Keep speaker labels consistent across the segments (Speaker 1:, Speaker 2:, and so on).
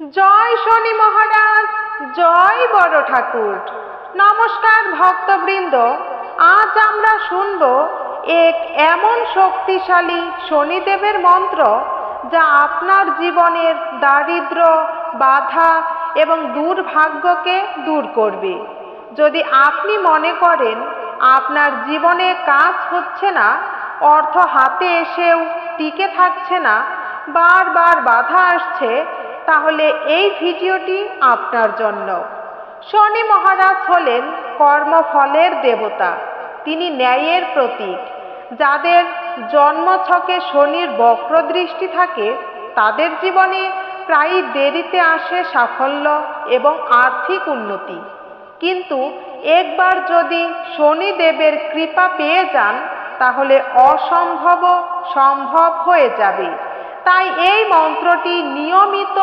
Speaker 1: জয় শনি মহারাজ, জয় বড় ঠাকুর। নমস্কার ভক্তবৃন্দ, আজ আমরা শুনব এক এমন শক্তিশালী শনিদেবের মন্ত্র যা আপনার জীবনের দারিদ্র্য, বাধা এবং দুর্ভাগ্যকে দূর করবে। যদি আপনি মনে করেন আপনার জীবনে কাজ হচ্ছে না, অর্থ হাতে এসেও টিকে থাকছে না, বারবার বাধা আসছে, তাহলে এই ভিডিওটি আপনার জন্য। শনি মহারাজ হলেন কর্মফলের দেবতা। তিনি ন্যায়ের প্রতীক। যাদের জন্মছকে শনির বক্রদৃষ্টি থাকে তাদের জীবনে প্রায়ই দেরিতে আসে সাফল্য এবং আর্থিক উন্নতি। কিন্তু একবার যদি শনিদেবের কৃপা পেয়ে যান তাহলে অসম্ভব সম্ভব হয়ে যাবে। তাই এই মন্ত্রটি নিয়মিত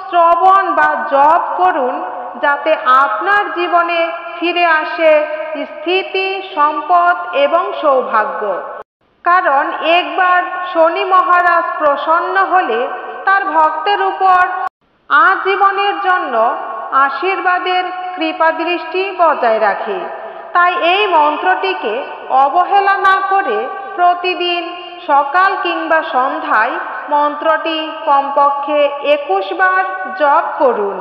Speaker 1: শ্রবণ বা জপ করুন, যাতে আপনার জীবনে ফিরে আসে স্থিতি, সম্পদ এবং সৌভাগ্য। কারণ একবার শনি মহারাজ প্রসন্ন হলে তার ভক্তের উপর আজীবনের জন্য আশীর্বাদের কৃপাদৃষ্টি বজায় রাখে। তাই এই মন্ত্রটিকে অবহেলা না করে প্রতিদিন সকাল কিংবা সন্ধ্যায় মন্ত্রটি কমপক্ষে 21 বার জপ করুন।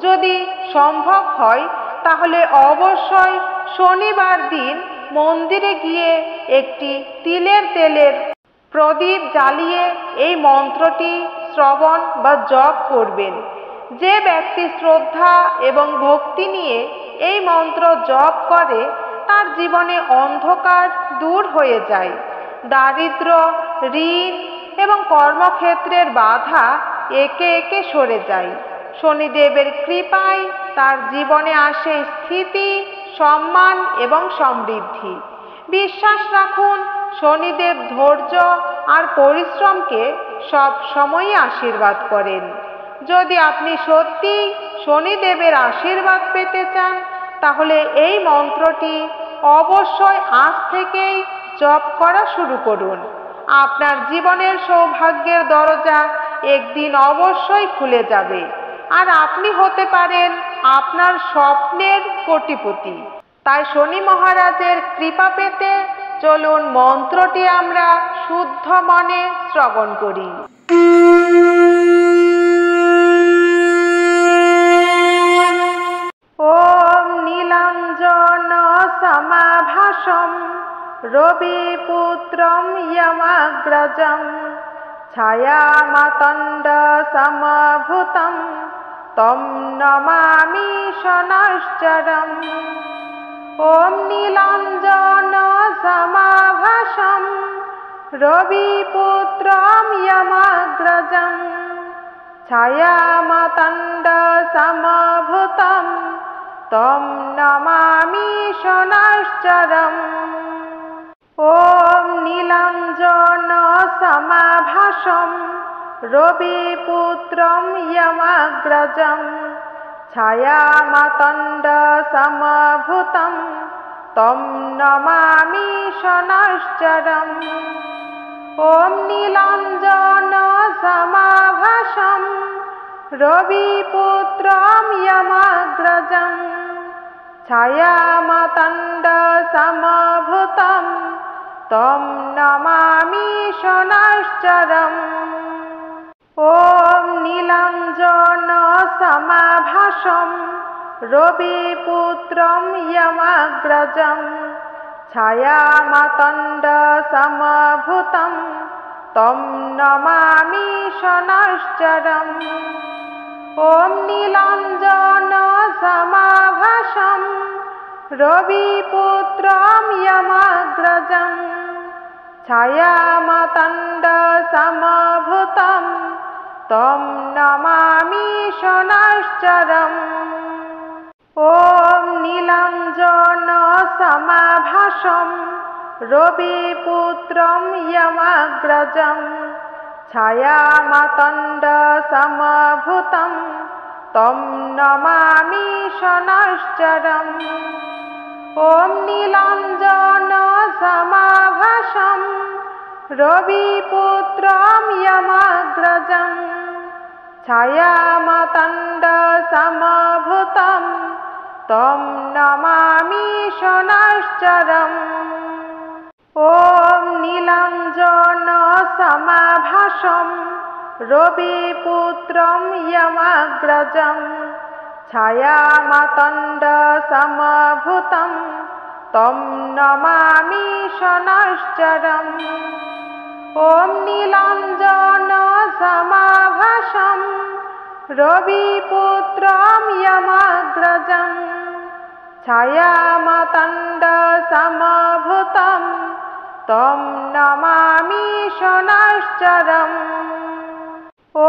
Speaker 1: যদি সম্ভব হয় তাহলে অবশ্যই শনিবার দিন মন্দিরে গিয়ে একটি তিলের তেলের প্রদীপ জ্বালিয়ে এই মন্ত্রটি শ্রবণ বা জপ করবেন। যে ব্যক্তি শ্রদ্ধা এবং ভক্তি নিয়ে এই মন্ত্র জপ করে তার জীবনে অন্ধকার দূর হয়ে যায়। দারিদ্র্য, ঋণ এবং কর্মক্ষেত্রের বাধা একে একে সরে যায়। শনিদেবের কৃপায় তার জীবনে আসে স্থিতি, সম্মান এবং সমৃদ্ধি। বিশ্বাস রাখুন, শনিদেব ধৈর্য আর পরিশ্রমকে সব সময়ই আশীর্বাদ করেন। যদি আপনি সত্যি শনিদেবের আশীর্বাদ পেতে চান তাহলে এই মন্ত্রটি অবশ্যই আজ থেকেই জপ করা শুরু করুন। আপনার জীবনের সৌভাগ্যের দরজা একদিন অবশ্যই খুলে যাবে আর আপনি হতে পারেন আপনার স্বপ্নের কোটিপতি। তাই শনি মহারাজের কৃপা পেতে চলুন মন্ত্রটি আমরা শুদ্ধ মনে শ্রবণ করি। ওম নীলাঞ্জন সমাভাসম রবিপুত্রম যমাগ্রজম ছায়ামাতণ্ড সমভূতম তম নমামি শনশ্চরম। ওম নীলাঞ্জন সমাভাসম রবিপুত্রম যমাগ্রজম ছায়ামাতণ্ড সমভূতম তম নমামি শনশ্চরম। ওম নীলাঞ্জন সমাভাসম রবিপুত্রম যমাগ্রজম ছায়ামাতণ্ড সমভূতম তম নমামি শনশ্চরম। ওম নীলাঞ্জন সমাভাসম রবিপুত্রম যমাগ্রজম ছায়ামাতণ্ড সমভূতম তম নমামি শনশ্চরম। ওম নীলাঞ্জন সমাভাসম রবিপুত্রম যমাগ্রজম ছায়ামাতণ্ড সমভূতম তম নমামি শনশ্চরম। ওম নীলাঞ্জন সমাভাসম রবিপুত্রম যমাগ্রজম ছায়ামাতণ্ড সমভূতম তম নমামি শনশ্চরম। ওম নীলাঞ্জন সমাভাসম রবিপুত্রম যমাগ্রজম ছায়ামাতণ্ড সমভূতম তম নমামি শনশ্চরম। ওম নীলাঞ্জন সমাভাসম রবিপুত্রম যমাগ্রজম छायामातण्डसमभूतं तं नमामि शनैश्चरम्। ॐ नीलाञ्जनसमाभासं रविपुत्रं यमग्रजं छायामातण्डसमभूतं तं नमामि शनैश्चरम्। ॐ नीलाञ्जनसमाभासं रविपुत्रं यमग्रजं छायामातण्डसमभूतं तं नमामि शनैश्चरम्। ॐ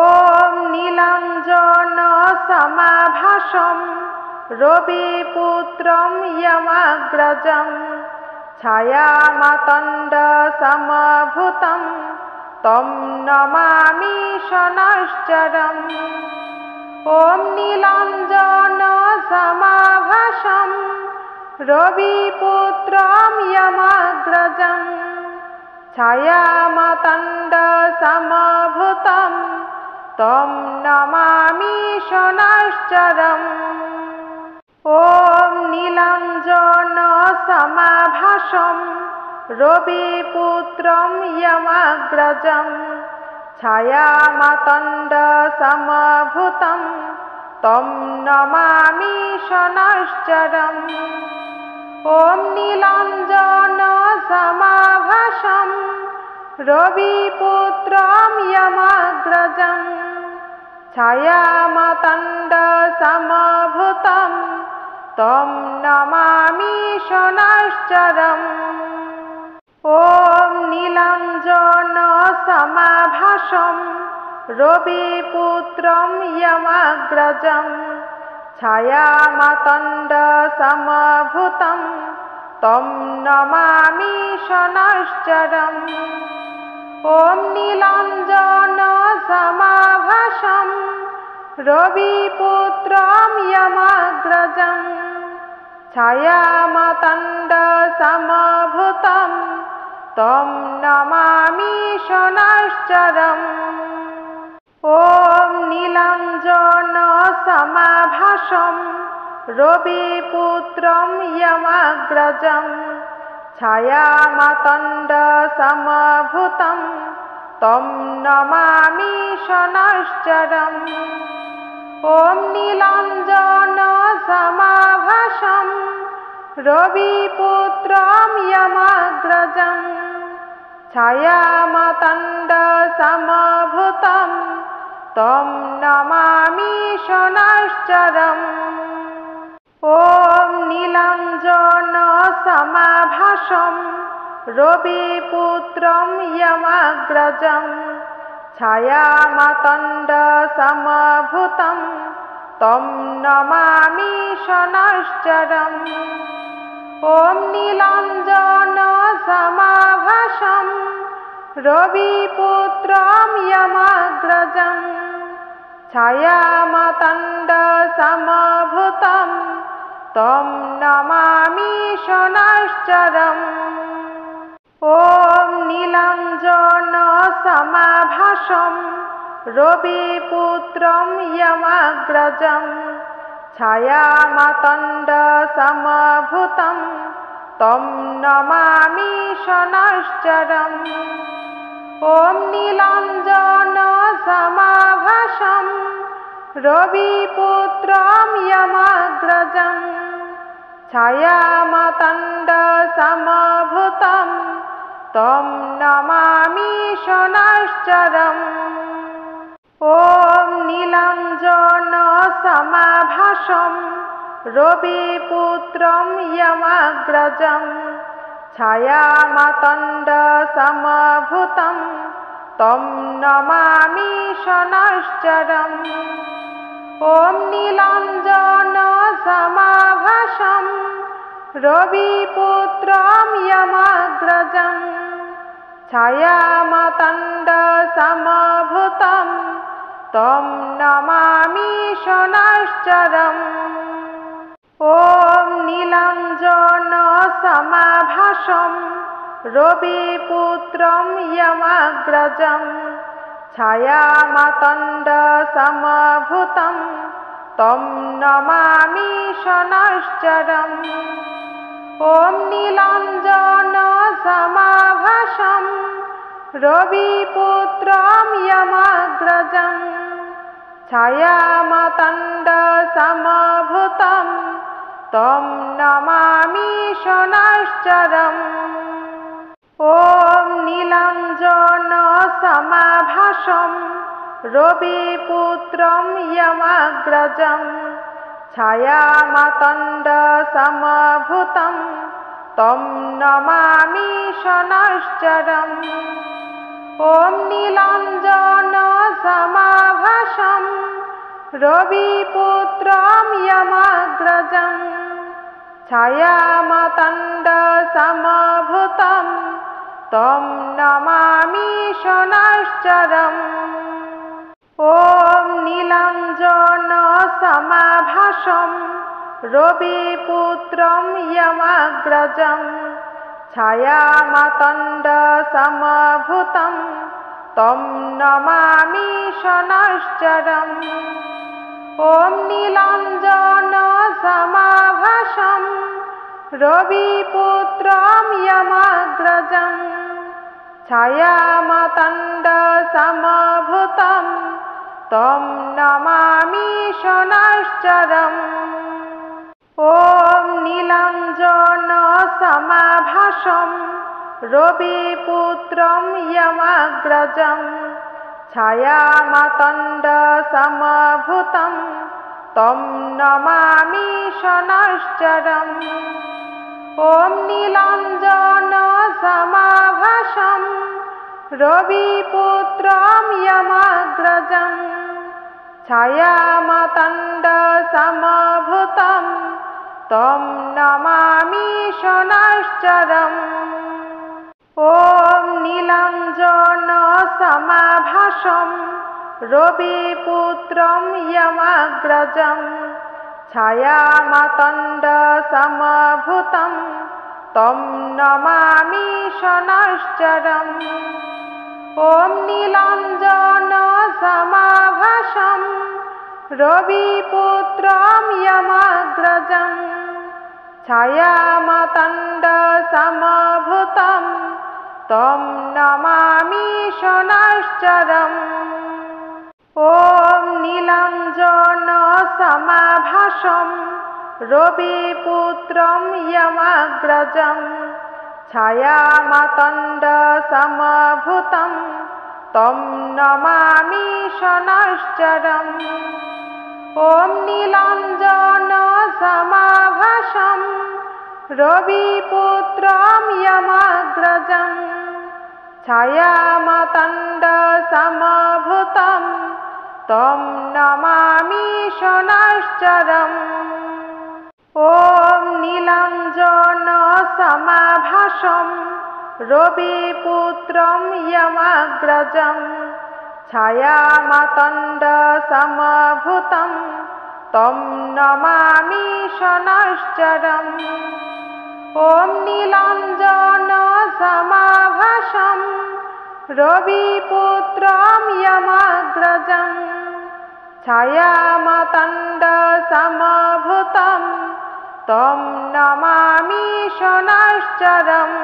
Speaker 1: नीलाञ्जनसमाभासं रविपुत्रं यमग्रजं छायामातण्डसमभूतं तं नमामि शनैश्चरम्। ॐ नीलाञ्जनसमाभासं रविपुत्रं यमग्रजं छायामातण्डसमभूतं तं नमामि शनैश्चरम्। ॐ नीलाञ्जनसमाभासं रविपुत्रं यमग्रजं छायामातण्डसमभूतं तं नमामि शनैश्चरम्। ॐ नीलाञ्जनसमाभासं रविपुत्रं यमग्रजं छायामातण्डसमभूतं तं नमामि शनैश्चरम्। ॐ नीलाञ्जनसमाभासं रविपुत्रं यमग्रजं छायामातण्डसमभूतं तं नमामि शनैश्चरम्। ॐ नीलाञ्जनसमाभासं रविपुत्रं यमग्रजं छायामातण्डसमभूतं तं नमामि शनैश्चरम्। ॐ नीलाञ्जनसमाभासं रविपुत्रं यमग्रजं छायामातण्डसमभूतं तं नमामि शनैश्चरम्। ॐ नीलाञ्जनसमाभासं रविपुत्रं यमग्रजं छायामातण्डसमभूतं तं नमामि शनैश्चरम्। ॐ नीलाञ्जनसमाभासं रविपुत्रं यमग्रजं छायामातण्डसमभूतं तं नमामि शनैश्चरम्। ॐ नीलाञ्जनसमाभासं रविपुत्रं यमग्रजं छायामातण्डसमभूतं तं नमामि शनैश्चरम्। ॐ नीलाञ्जनसमाभासं रविपुत्रं यमग्रजं छायामातण्डसमभूतं तं नमामि शनैश्चरम्। ॐ नीलाञ्जनसमाभासं रविपुत्रं यमग्रजं छायामातण्डसमभूतं तं नमामि शनैश्चरम्। ॐ नीलाञ्जनसमाभासं रविपुत्रं यमग्रजं छायामातण्डसमभूतं तं नमामि शनैश्चरम्। ॐ नीलाञ्जनसमाभासं रविपुत्रं यमग्रजं छायामातण्डसमभूतं तं नमामि शनैश्चरम्। ॐ नीलाञ्जनसमाभासं रविपुत्रं यमग्रजं छायामातण्डसमभूतं तं नमामि शनैश्चरम्। ॐ नीलाञ्जनसमाभासं रविपुत्रं यमाग्रजं छायामातण्डसमभूतं तं नमामि शनैश्चरम्। ॐ नीलाञ्जनसमाभासं रविपुत्रं यमाग्रजं छायामातण्डसमभूतं तं नमामि शनैश्चरम्। ॐ नीलाञ्जनसमाभासं रविपुत्रं यमाग्रजं छायामातण्डसमभूतं तं नमामि शनैश्चरम्। ॐ नीलाञ्जनसमाभासं रविपुत्रं यमाग्रजं छायामातण्डसमभूतं तं नमामि शनैश्चरम्। ॐ नीलाञ्जनसमाभासं रविपुत्रं यमाग्रजं छायामातण्डसमभूतं तं नमामि शनैश्चरम्। ॐ नीलाञ्जनसमाभासं रविपुत्रं यमाग्रजं छायामातण्डसमभूतं तं नमामि शनैश्चरम्। ॐ नीलाञ्जनसमाभासं रविपुत्रं यमाग्रजं छायामातण्डसमभूतं तं नमामि शनैश्चरम्। ॐ नीलाञ्जनसमाभासं रविपुत्रं यमाग्रजं छायामातण्डसमभूतं तं नमामि शनैश्चरम्। ॐ नीलाञ्जनसमाभासं रविपुत्रं यमाग्रजं छायामातण्डसमभूतं तं नमामि शनैश्चरम्। ॐ नीलाञ्जनसमाभासं रविपुत्रं यमाग्रजं छायामातण्डसमभूतं तं नमामि शनैश्चरम्। ॐ नीलाञ्जनसमाभासं रविपुत्रं यमाग्रजं छायामातण्डसमभूतं तं नमामि शनैश्चरम्। ॐ नीलाञ्जनसमाभासं रविपुत्रं यमाग्रजं छायामातण्डसमभूतं तं नमामि शनैश्चरम्। ॐ नीलाञ्जनसमाभासं रविपुत्रं यमाग्रजं छायामातण्डसमभूतं तं नमामि शनैश्चरम्।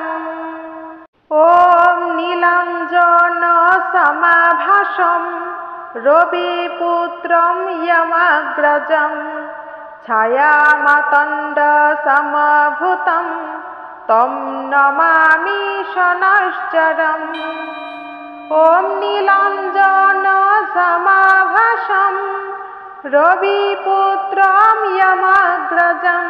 Speaker 1: ॐ नीलाञ्जनसमाभासं रविपुत्रं यमाग्रजं छायामातण्डसमभूतं तं नमामि शनैश्चरम्। ॐ नीलाञ्जनसमाभासं रविपुत्रं यमाग्रजं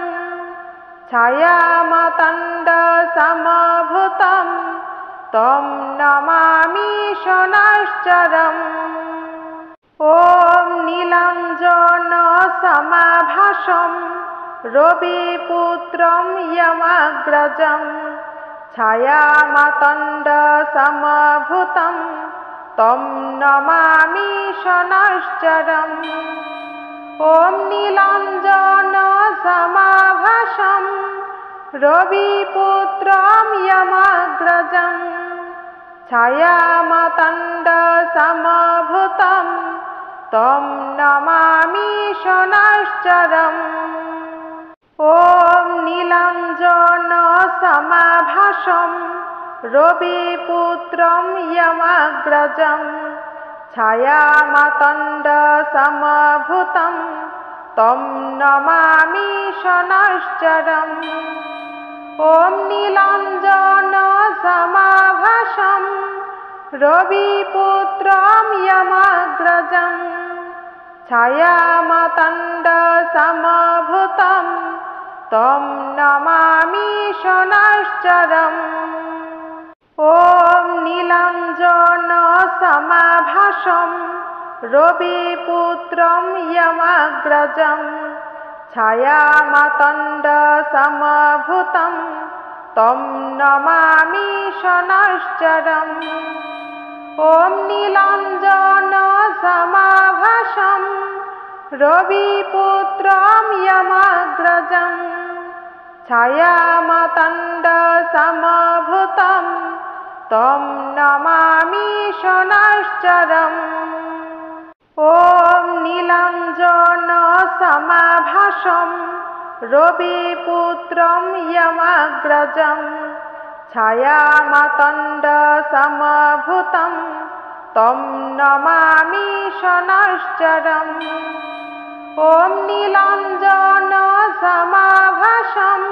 Speaker 1: छायामातण्डसमभूतं तं नमामि शनैश्चरम्। ॐ नीलाञ्जनसमाभासं रविपुत्रं यमाग्रजं छायामातण्डसमभूतं तं नमामि शनैश्चरम्। ॐ नीलाञ्जनसमाभासं रविपुत्रं यमाग्रजं छायामातण्डसमभूतं तं नमामि शनैश्चरम्। ॐ नीलाञ्जनसमाभासं रविपुत्रं यमग्रजं छायामातण्डसमभूतं तं नमामि शनैश्चरम्। ॐ नीलाञ्जनसमाभासं रविपुत्रं यमग्रजं छायामातण्डसमभूतं तं नमामि शनैश्चरम्। ॐ नीलाञ्जनसमाभासं रविपुत्रं यमग्रजं छायामातण्डसमभूतं तं नमामि शनैश्चरम्। ॐ नीलाञ्जनसमाभासं रविपुत्रं यमग्रजं छायामातण्डसमभूतं तं नमामि शनैश्चरम्। ॐ नीलाञ्जनसमाभासं रविपुत्रं यमग्रजं छायामातण्डसमभूतं तं नमामि शनैश्चरम्। ॐ नीलाञ्जनसमाभासं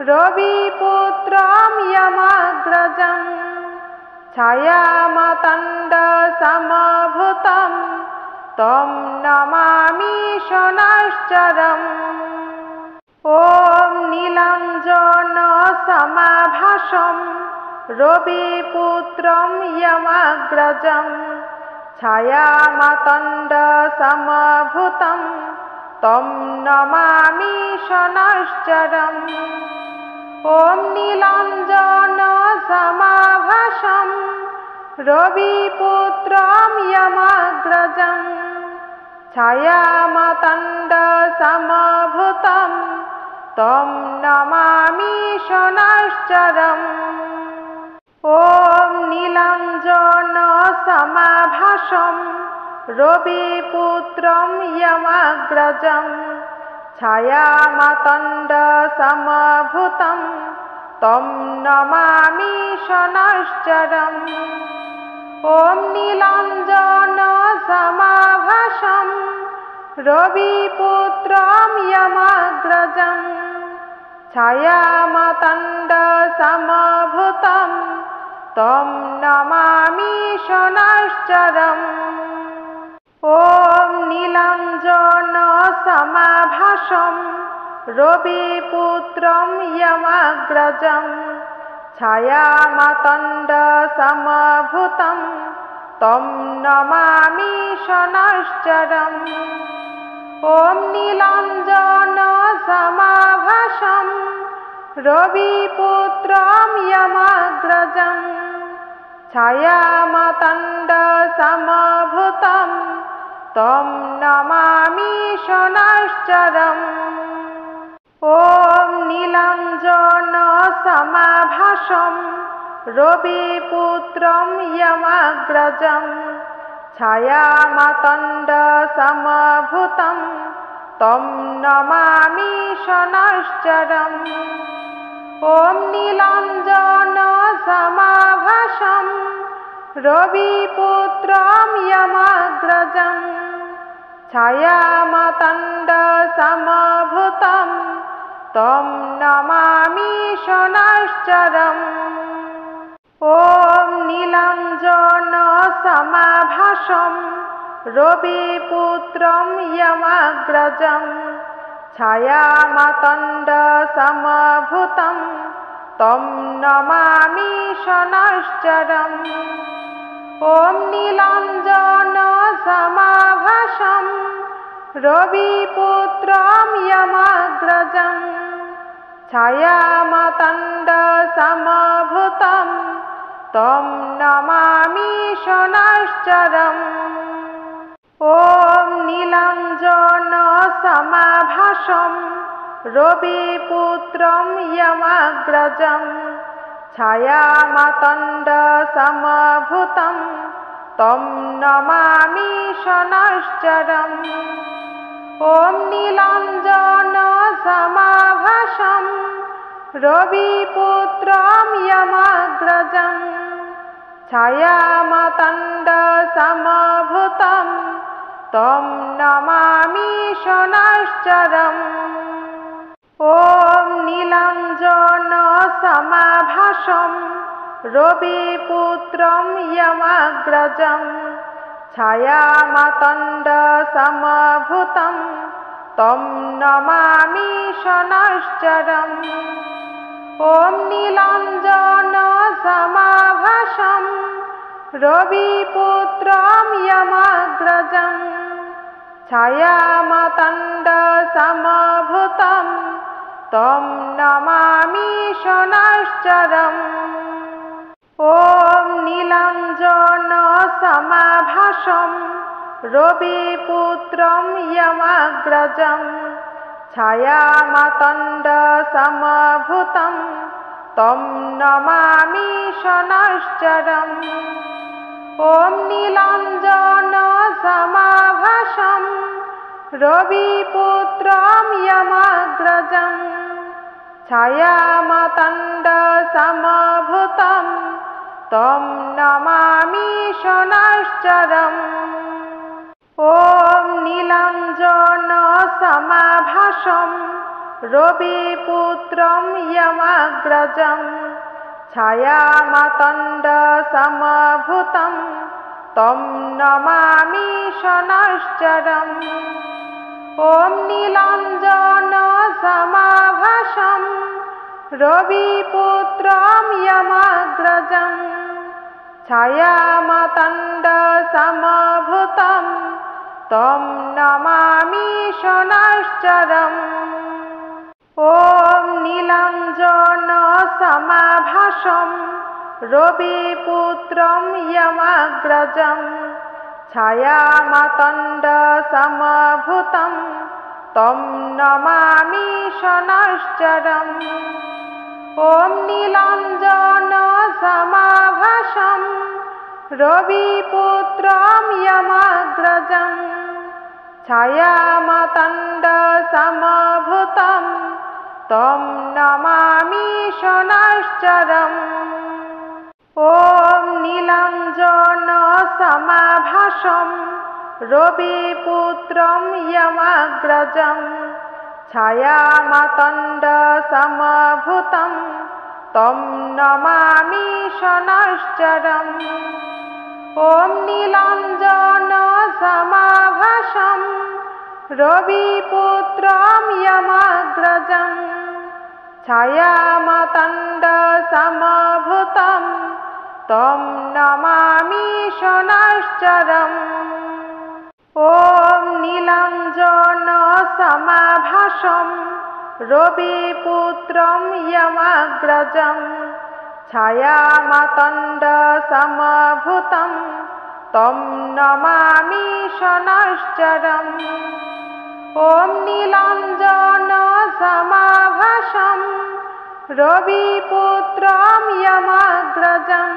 Speaker 1: रविपुत्रं यमग्रजं छायामातण्डसमभूतं तं नमामि शनैश्चरम्। ॐ नीलाञ्जनसमाभासं रविपुत्रं यमग्रजं छायामातण्डसमभूतं तं नमामि शनैश्चरम्। ॐ नीलाञ्जनसमाभासं रविपुत्रं यमग्रजं छायामातण्डसमभूतं तं नमामि शनैश्चरम्। ॐ नीलाञ्जनसमाभासं रविपुत्रं यमग्रजं छायामातण्डसमभूतं तं नमामि शनैश्चरम्। ॐ नीलाञ्जनसमाभासं रविपुत्रं यमग्रजं छायामातण्डसमभूतं तं नमामि शनैश्चरम्। ॐ नीलाञ्जनसमाभासं रविपुत्रं यमग्रजं छायामातण्डसमभूतं तं नमामि शनैश्चरम्। ॐ नीलाञ्जनसमाभासं रविपुत्रं यमग्रजं छायामातण्डसमभूतं तं नमामि शनैश्चरम्। ॐ नीलाञ्जनसमाभासं रविपुत्रं यमग्रजं छायामातण्डसमभूतं तं नमामि शनैश्चरम्। ॐ नीलाञ्जनसमाभासं रविपुत्रं यमग्रजं छायामातण्डसमभूतं तं नमामि शनैश्चरम्। ॐ नीलाञ्जनसमाभासं रविपुत्रं यमग्रजं छायामातण्डसमभूतं तं नमामि शनैश्चरम्। ॐ नीलाञ्जनसमाभासं रविपुत्रं यमग्रजं छायामातण्डसमभूतं तं नमामि शनैश्चरम्। ॐ नीलाञ्जनसमाभासं रविपुत्रं यमग्रजं छायामातण्डसमभूतं तं नमामि शनैश्चरम्। ॐ नीलाञ्जनसमाभासं रविपुत्रं यमग्रजं छायामातण्डसमभूतं तं नमामि शनैश्चरम्। ॐ नीलाञ्जनसमाभासं रविपुत्रं यमग्रजं छायामातण्डसमभूतं तं नमामि शनैश्चरम्। ॐ नीलाञ्जनसमाभासं रविपुत्रं यमग्रजं छायामातण्डसमभूतं तं नमामि शनैश्चरम्। ॐ नीलाञ्जनसमाभासं रविपुत्रं यमग्रजं छायामातण्डसमभूतं तं नमामि शनैश्चरम्। ॐ नीलाञ्जनसमाभासं रविपुत्रं यमग्रजं छायामातण्डसमभूतं तं नमामि शनैश्चरम्। ॐ नीलाञ्जनसमाभासं रविपुत्रं यमग्रजं छायामातण्डसमभूतं तं नमामि शनैश्चरम्। ॐ नीलाञ्जनसमाभासं रविपुत्रं यमग्रजं छायामातण्डसमभूतं तं नमामि शनैश्चरम्। ॐ नीलाञ्जनसमाभासं रविपुत्रं यमग्रजं छायामातण्डसमभूतं तं नमामि शनैश्चरम्। ॐ नीलाञ्जनसमाभासं रविपुत्रं यमग्रजं छायामातण्डसमभूतं तं नमामि शनैश्चरम्। ॐ नीलाञ्जनसमाभासं रविपुत्रं यमग्रजं छायामातण्डसमभूतं तं नमामि शनैश्चरम्। ॐ नीलाञ्जनसमाभासं रविपुत्रं यमग्रजं छायामातण्डसमभूतं तं नमामि शनैश्चरम्। ॐ नीलाञ्जनसमाभासं रविपुत्रं यमग्रजं छायामातण्डसमभूतं तं नमामि शनैश्चरम्। ॐ नीलाञ्जनसमाभासं रविपुत्रं यमग्रजं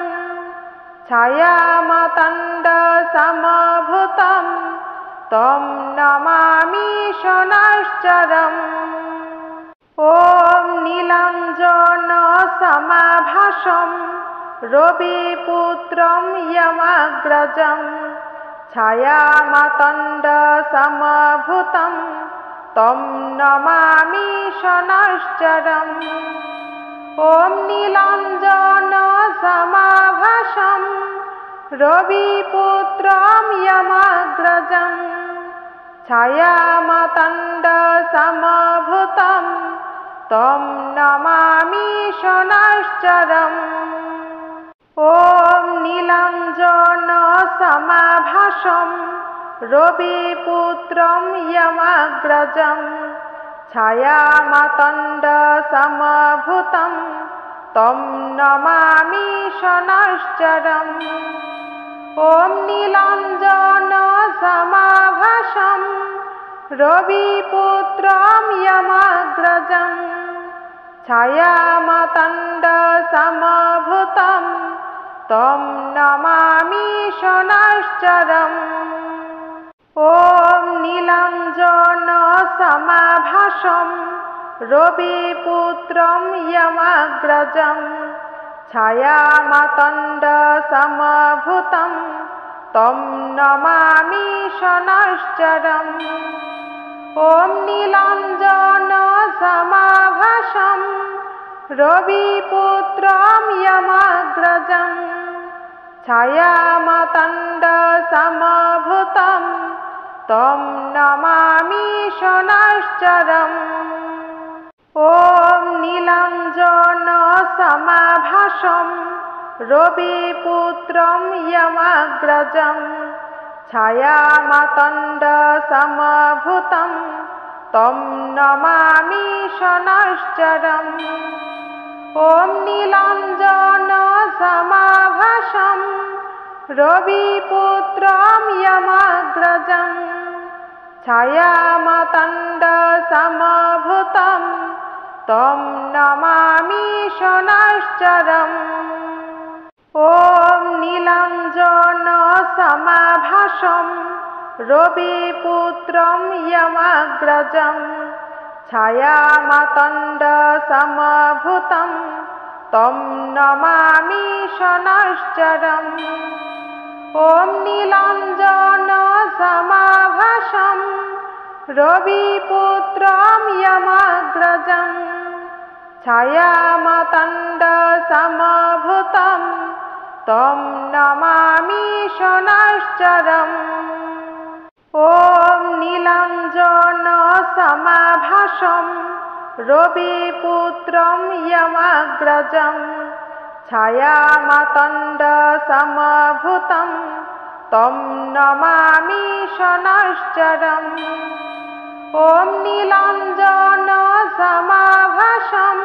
Speaker 1: छायामातण्डसमभूतं तं नमामि शनैश्चरम्। ॐ नीलाञ्जनसमाभासं रविपुत्रं यमग्रजं छायामातण्डसमभूतं तं नमामि शनैश्चरम्। ॐ नीलाञ्जनसमाभासं रविपुत्रं यमग्रजं छायामातण्डसमभूतं तं नमामि शनैश्चरम्। ॐ नीलाञ्जनसमाभासं रविपुत्रं यमग्रजं छायामातण्डसमभूतं तं नमामि शनैश्चरम्। ॐ नीलाञ्जनसमाभासं रविपुत्रं यमग्रजं छायामातण्डसमभूतं तं नमामि शनैश्चरम्। ॐ नीलाञ्जनसमाभासं रविपुत्रं यमग्रजं छायामातण्डसमभूतं तं नमामि शनैश्चरम्। ॐ नीलाञ्जनसमाभासं रविपुत्रं यमग्रजं छायामातण्डसमभूतं तं नमामि शनैश्चरम्। ॐ नीलाञ्जनसमाभासं रविपुत्रं यमग्रजं छायामातण्डसमभूतं तं नमामि शनैश्चरम्। ॐ नीलाञ्जनसमाभासं रविपुत्रं यमग्रजं छायामातण्डसमभूतं तं नमामि शनैश्चरम्। ॐ नीलाञ्जनसमाभासं रविपुत्रं यमग्रजं छायामातण्डसमभूतं तं नमामि शनैश्चरम्। ॐ नीलाञ्जनसमाभासं रविपुत्रं यमग्रजं छायामातण्डसमभूतं तं नमामि शनैश्चरम्। ॐ नीलाञ्जनसमाभासं रविपुत्रं यमग्रजं छायामातण्डसमभूतं तं नमामि शनैश्चरम्। ॐ नीलाञ्जनसमाभासं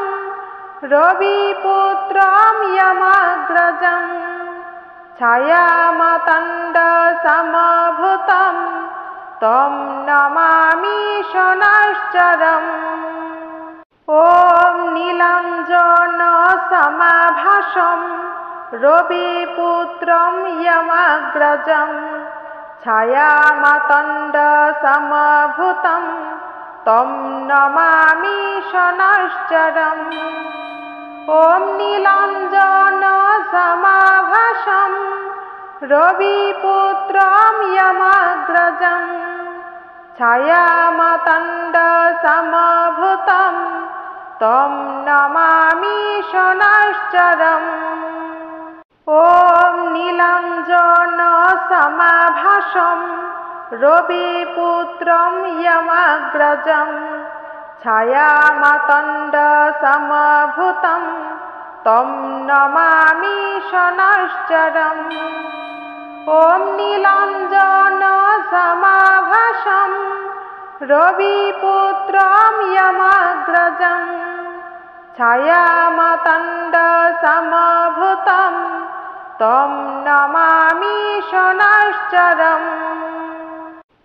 Speaker 1: रविपुत्रं यमग्रजं छायामातण्डसमभूतं तं नमामि शनैश्चरम्। ॐ नीलाञ्जनसमाभासं रविपुत्रं यमग्रजं छायामातण्डसमभूतं तं नमामि शनैश्चरम्। ॐ नीलाञ्जनसमाभासं रविपुत्रं यमग्रजं छायामातण्डसमभूतं तं नमामि शनैश्चरम्। ॐ नीलाञ्जनसमाभासं रविपुत्रं यमग्रजं छायामातण्डसमभूतं तं नमामि शनैश्चरम्। ॐ नीलाञ्जनसमाभासं रविपुत्रं यमग्रजं छायामातण्डसमभूतं तं नमामि शनैश्चरम्।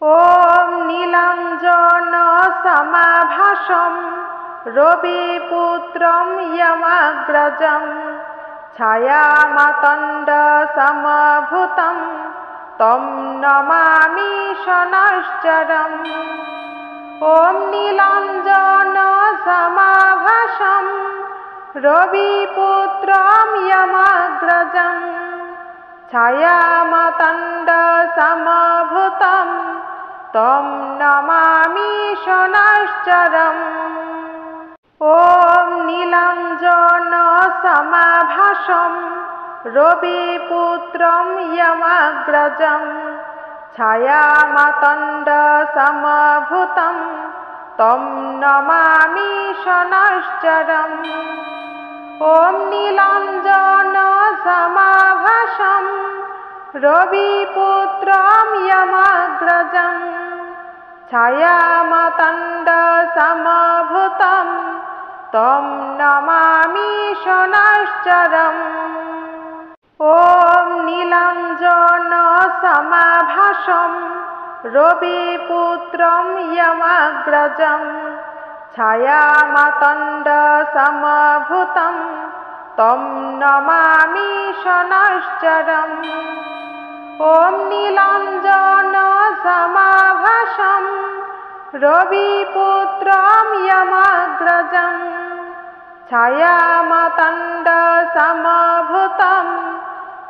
Speaker 1: ॐ नीलाञ्जनसमाभासं रविपुत्रं यमग्रजं छायामातण्डसमभूतं तं नमामि शनैश्चरम्। ॐ नीलाञ्जनसमाभासं रविपुत्रं यमग्रजं छायामातण्डसमभूतं तं नमामि शनैश्चरम्। ॐ नीलाञ्जनसमाभासं रविपुत्रं यमग्रजं छायामातण्डसमभूतं तं नमामि शनैश्चरम्। ॐ नीलाञ्जनसमाभासं रविपुत्रं यमग्रजं छायामातण्डसमभूतं तं नमामि शनैश्चरम्। ॐ नीलाञ्जनसमाभासं रविपुत्रं यमग्रजं छायामातण्डसमभूतं तं नमामि शनैश्चरम्। ॐ नीलाञ्जनसमाभासं रविपुत्रं यमग्रजं छायामातण्डसमभूतं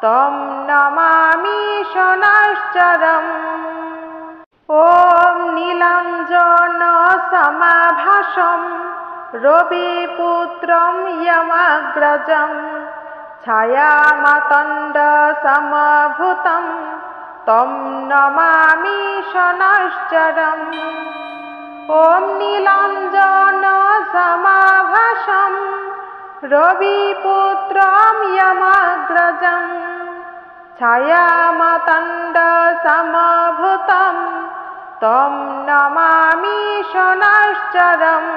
Speaker 1: तं नमामि शनैश्चरम्। ॐ नीलाञ्जनसमाभासं रविपुत्रं यमग्रजं छायामातण्डसमभूतं तं नमामि शनैश्चरम्। ॐ नीलाञ्जनसमाभासं रविपुत्रं यमग्रजं छायामातण्डसमभूतं तं नमामि शनैश्चरम्।